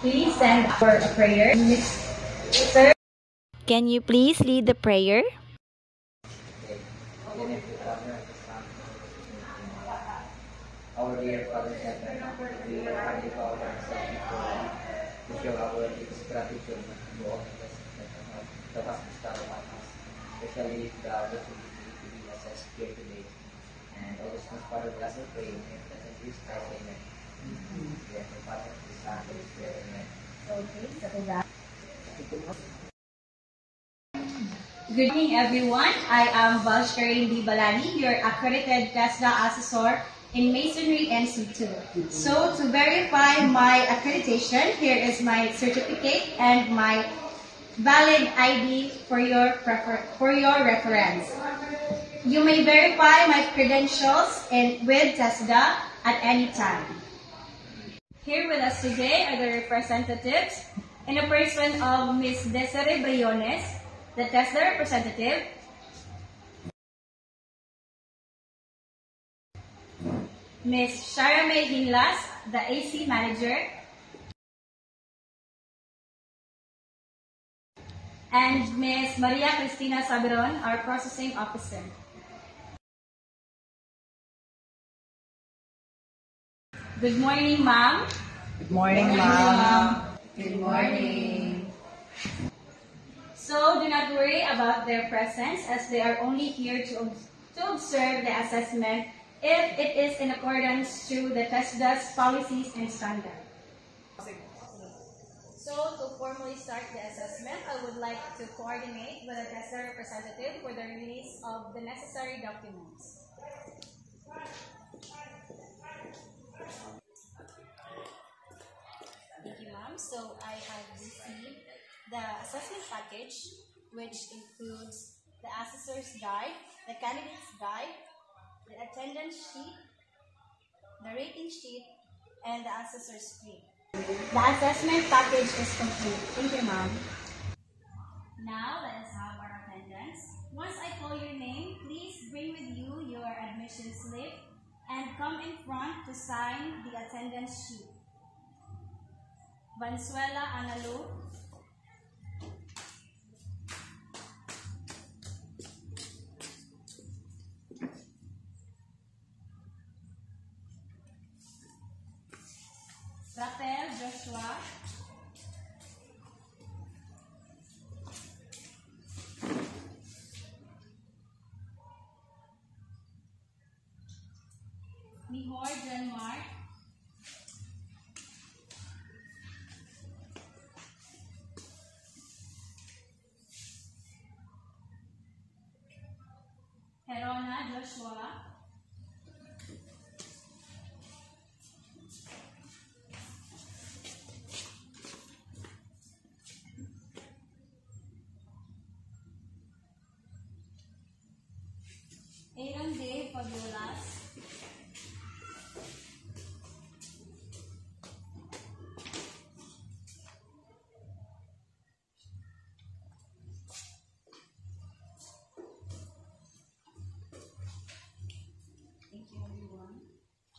Please stand for a prayer. Sir. Can you please lead the prayer? Our dear Father Heaven, we are happy to our ourselves before you to show our gratitude to all the blessings that has bestowed upon us, especially the opportunity to be assessed here today. And all this comes part of us of praying in the name of Jesus Christ, amen. Yes, the Father, the Son, and the Spirit, amen. Okay, so that. Good evening, everyone. I am Valshkarin D. Balani, your accredited TESDA assessor in Masonry NC2. So, to verify my accreditation, here is my certificate and my valid ID for your reference. You may verify my credentials with TESDA at any time. Here with us today are the representatives in the person of Ms. Desiree Briones, the TESDA representative, Ms. Sharamay Hinlas, the AC manager, and Ms. Maria Cristina Saberon, our processing officer. Good morning, ma'am. Good morning, ma'am. Good morning. So do not worry about their presence, as they are only here to observe the assessment if it is in accordance to the TESDA's policies and standards. So to formally start the assessment, I would like to coordinate with the TESDA representative for the release of the necessary documents. Thank you, ma'am. So I have received the assessment package, which includes the assessor's guide, the candidate's guide, the attendance sheet, the rating sheet, and the assessor's fee. The assessment package is complete. Thank you, ma'am. Now, let us have our attendance. Once I call your name, please bring with you your admission slip and come in front to sign the attendance sheet. Vanzuela Analu, Rafael Joshua, Mihor Janmar, Herona Joshua, Aaron Dave Fabiolas,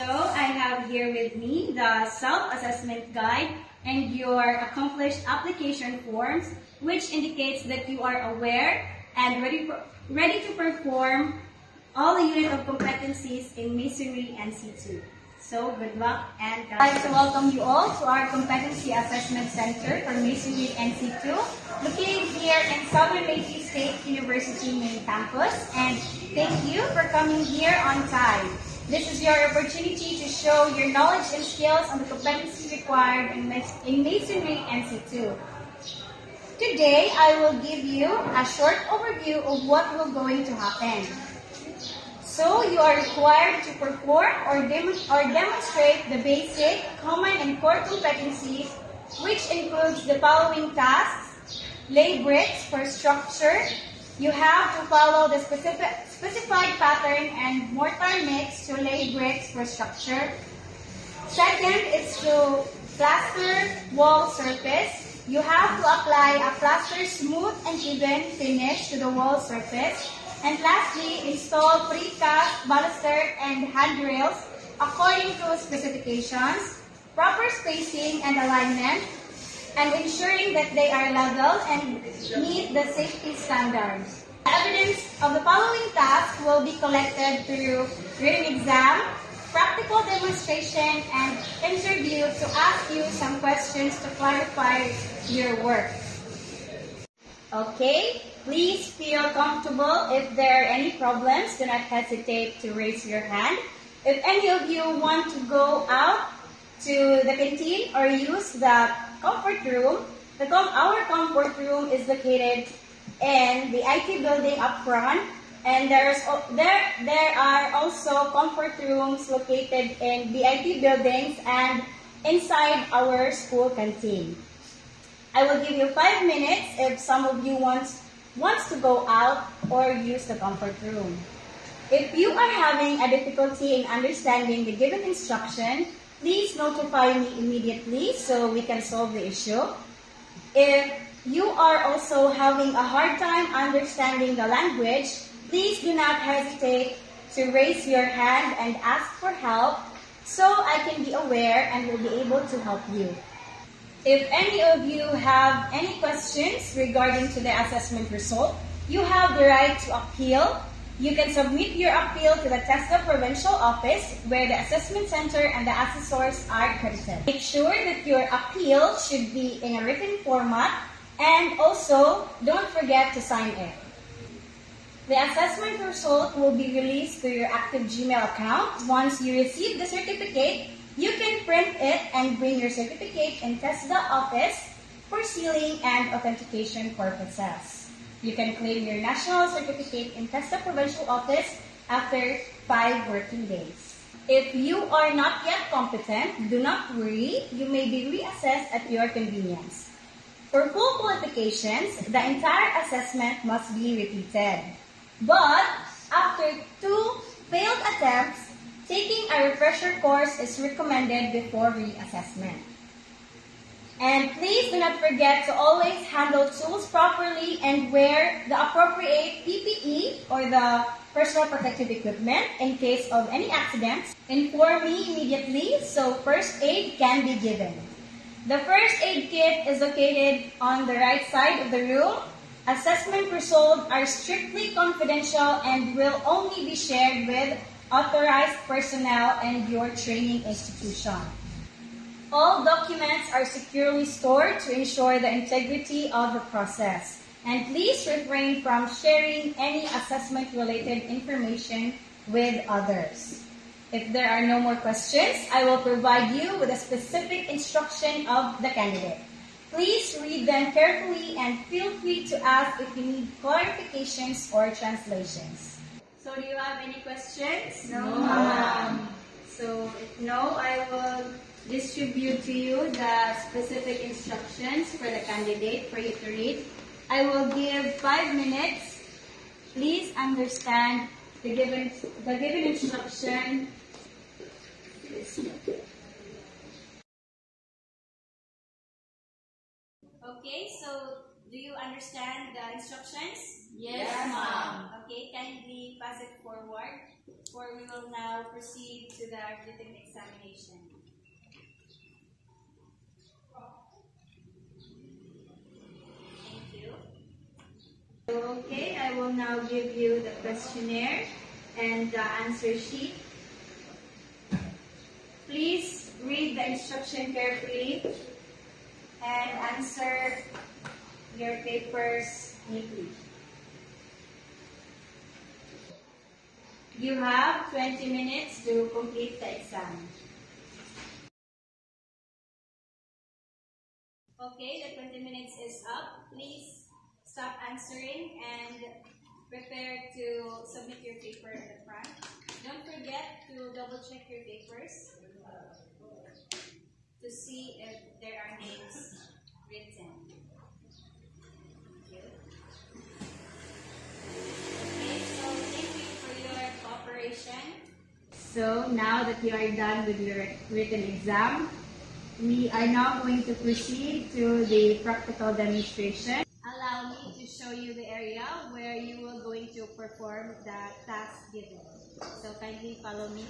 So I have here with me the self-assessment guide and your accomplished application forms, which indicates that you are aware and ready to perform all the unit of competencies in Masonry NC2. So good luck, and I'd like to welcome you all to our Competency Assessment Center for Masonry NC2, located here in Southern Leyte State University main campus. And thank you for coming here on time. This is your opportunity to show your knowledge and skills on the competencies required in Masonry NC2. Today, I will give you a short overview of what will going to happen. So, you are required to perform or demonstrate the basic, common, and core competencies, which includes the following tasks: lay bricks for structure. You have to follow the specified pattern and mortar mix to lay bricks for structure. Second is to plaster wall surface. You have to apply a plaster smooth and even finish to the wall surface. And lastly, install precast baluster and handrails according to specifications, proper spacing and alignment, and ensuring that they are level and meet the safety standards. The evidence of the following tasks will be collected through written exam, practical demonstration, and interview to ask you some questions to clarify your work. Okay, please feel comfortable. If there are any problems, do not hesitate to raise your hand. If any of you want to go out to the canteen or use the comfort room, our comfort room is located in the IT building up front, and there are also comfort rooms located in the IT buildings and inside our school canteen. I will give you 5 minutes if some of you wants to go out or use the comfort room. If you are having a difficulty in understanding the given instruction, please notify me immediately so we can solve the issue. If you are also having a hard time understanding the language, please do not hesitate to raise your hand and ask for help so I can be aware and will be able to help you. If any of you have any questions regarding to the assessment result, you have the right to appeal. You can submit your appeal to the TESDA Provincial Office where the assessment center and the assessors are credited. Make sure that your appeal should be in a written format, and also don't forget to sign it. The assessment result will be released to your active Gmail account. Once you receive the certificate, you can print it and bring your certificate in TESDA office for sealing and authentication purposes. You can claim your national certificate in TESDA Provincial Office after 5 working days. If you are not yet competent, do not worry. You may be reassessed at your convenience. For full qualifications, the entire assessment must be repeated. But after 2 failed attempts, taking a refresher course is recommended before reassessment. And please do not forget to always handle tools properly and wear the appropriate PPE or the personal protective equipment in case of any accidents. Inform me immediately so first aid can be given. The first aid kit is located on the right side of the room. Assessment results are strictly confidential and will only be shared with authorized personnel and your training institution. All documents are securely stored to ensure the integrity of the process. And please refrain from sharing any assessment-related information with others. If there are no more questions, I will provide you with a specific instruction of the candidate. Please read them carefully and feel free to ask if you need clarifications or translations. So do you have any questions? No, ma'am. So if no, I will distribute to you the specific instructions for the candidate for you to read. I will give 5 minutes. Please understand the given instruction. Okay, so do you understand the instructions? Yes, ma'am. Okay, kindly pass it forward, for we will now proceed to the written examination. Thank you. Okay, I will now give you the questionnaire and the answer sheet. Please read the instruction carefully and answer your papers neatly. You have 20 minutes to complete the exam. Okay, the 20 minutes is up. Please stop answering and prepare to submit your paper at the front. Don't forget to double check your papers to see if there are names written. Okay, so thank you for your cooperation. So now that you are done with your written exam, we are now going to proceed to the practical demonstration. Allow me to show you the area where you are going to perform the task given. So kindly follow me.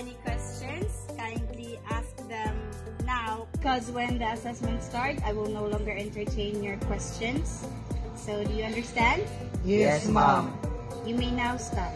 any questions, kindly ask them now. Because when the assessment starts, I will no longer entertain your questions. So do you understand? Yes, ma'am. You may now start.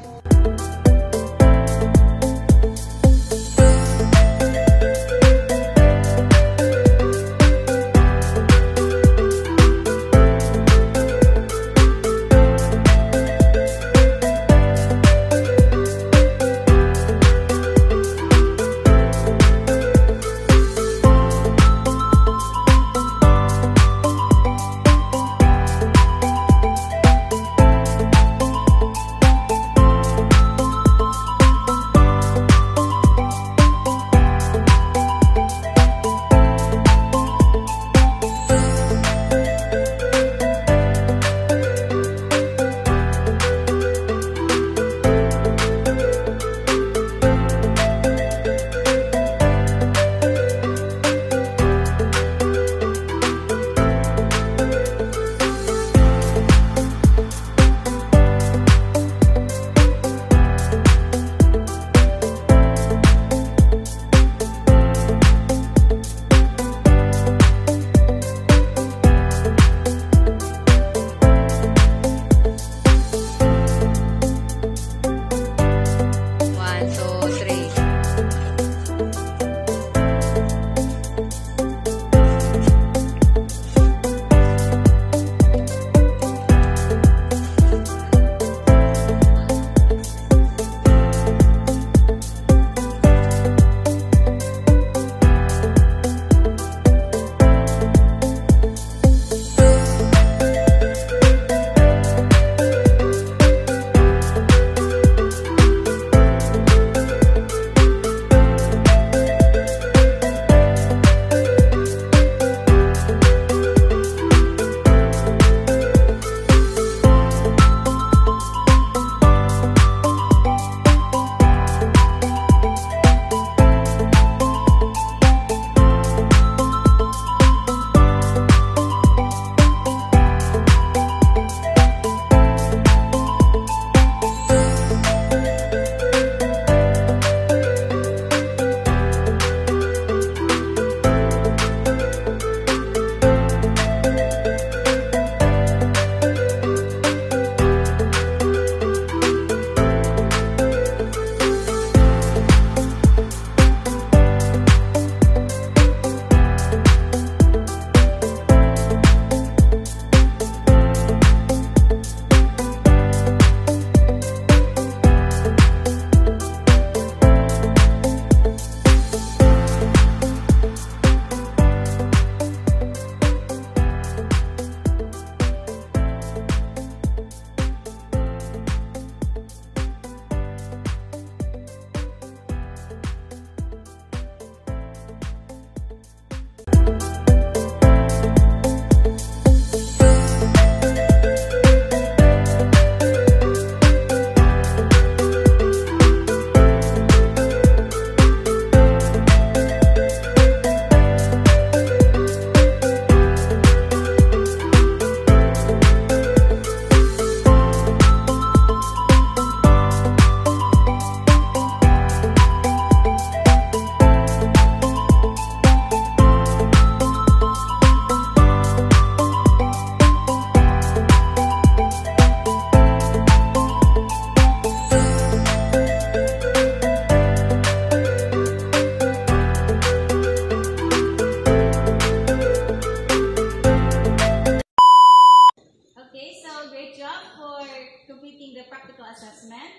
assessment.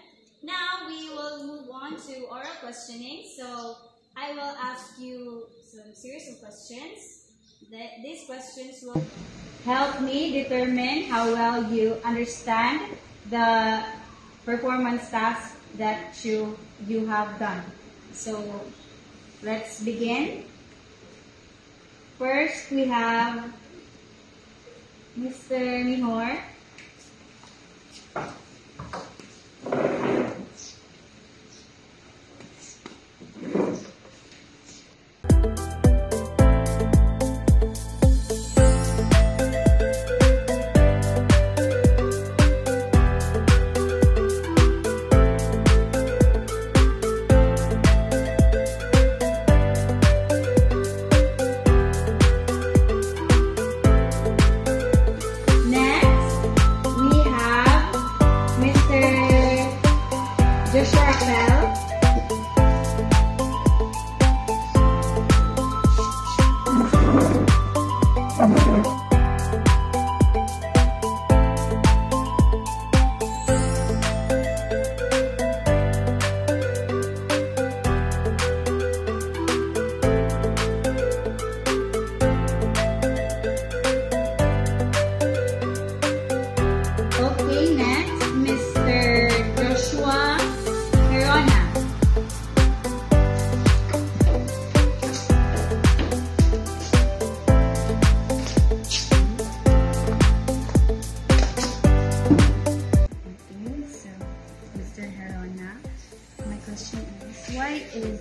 Now we will move on to oral questioning. So I will ask you some series of questions. These questions will help me determine how well you understand the performance task that you have done. So let's begin. First, we have Mr. Mihor.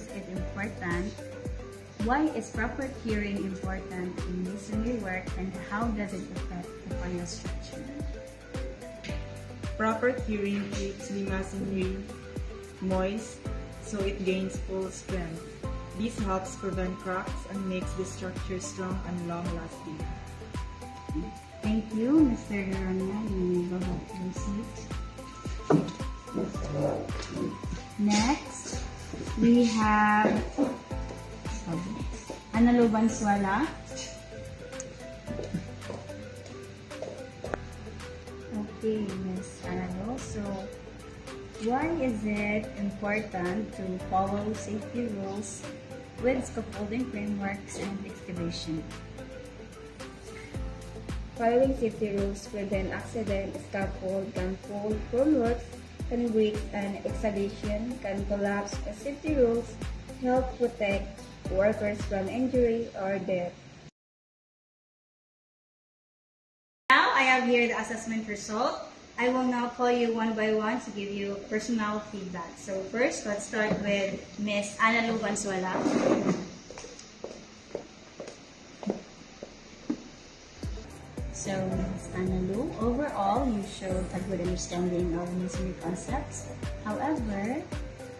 is it important? Why is proper curing important in masonry work, and how does it affect the final structure? Proper curing keeps the masonry moist so it gains full strength. This helps prevent cracks and makes the structure strong and long-lasting. Thank you, Mr. Rana. You may go back to your seat. Next, we have Analu Bansuala. Okay, Miss Analu. So, why is it important to follow safety rules with scaffolding frameworks and excavation? Following safety rules prevent accident. Scaffold can fall from works, can break, and excavation can collapse. Safety rules help protect workers from injury or death. Now I have here the assessment result. I will now call you one by one to give you personal feedback. So first, let's start with Miss Analu Bansuala. So, Ms. Analu, overall, you showed a good understanding of masonry concepts. However,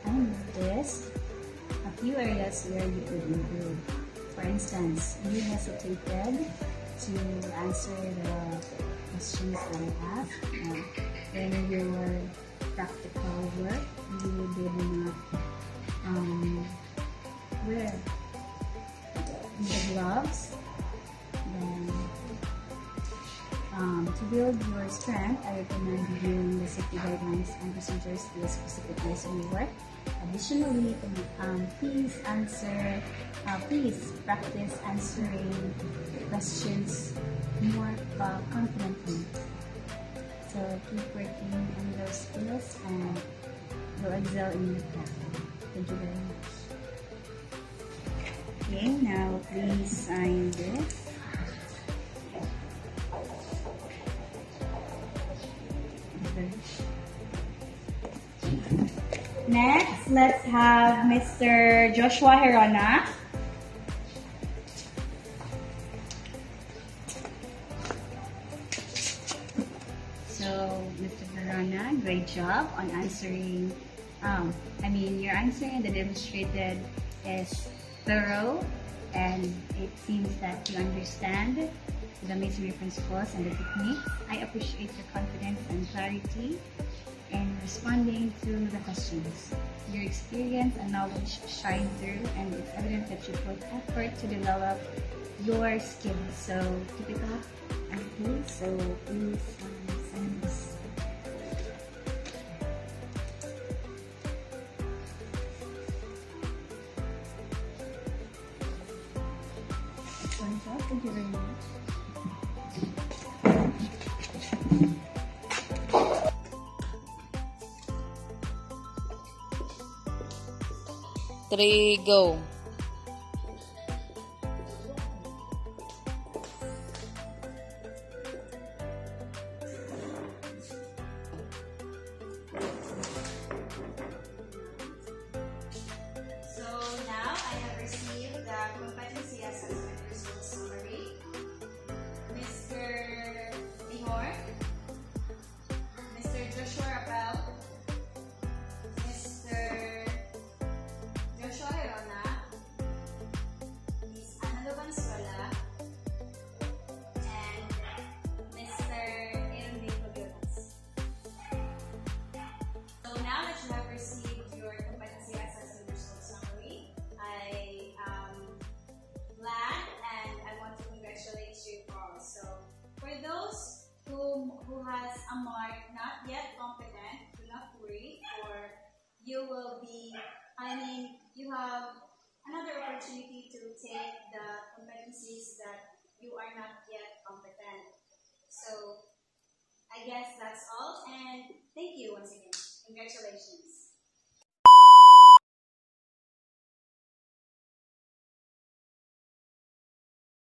I noticed a few areas where you could improve. For instance, you hesitated to answer the questions that I asked. When your practical work, you did not wear the gloves. Then, to build your strength, I recommend reviewing the safety guidelines and procedures for the specific masonry work. Additionally, please practice answering questions more confidently. So keep working on those skills and you'll excel in your craft. Thank you very much. Okay, now please sign this. Next, let's have Mr. Joshua Herona. So, Mr. Herona, great job on answering. Your answering the demonstrated is thorough, and it seems that you understand the masonry principles and the techniques. I appreciate your confidence and clarity in responding to the questions. Your experience and knowledge shine through, and it's evident that you put effort to develop your skills. So keep it up, and please sign this. Excellent job. Thank you very much. 3, go. So now I have received the competency assessment results summary. Mr. Ihor, Mr. Joshua Rappel, Mr. Joshua Herona, Ms. Analu Bansuala, and Mr. Aaron De Coyotas. So now that you have received your competency assessment results summary, I am glad and I want to congratulate you all. So for those who has a mark not yet competent, do not worry, or you will be, you have another opportunity to take the competencies that you are not yet competent. So I guess that's all, and thank you once again. Congratulations.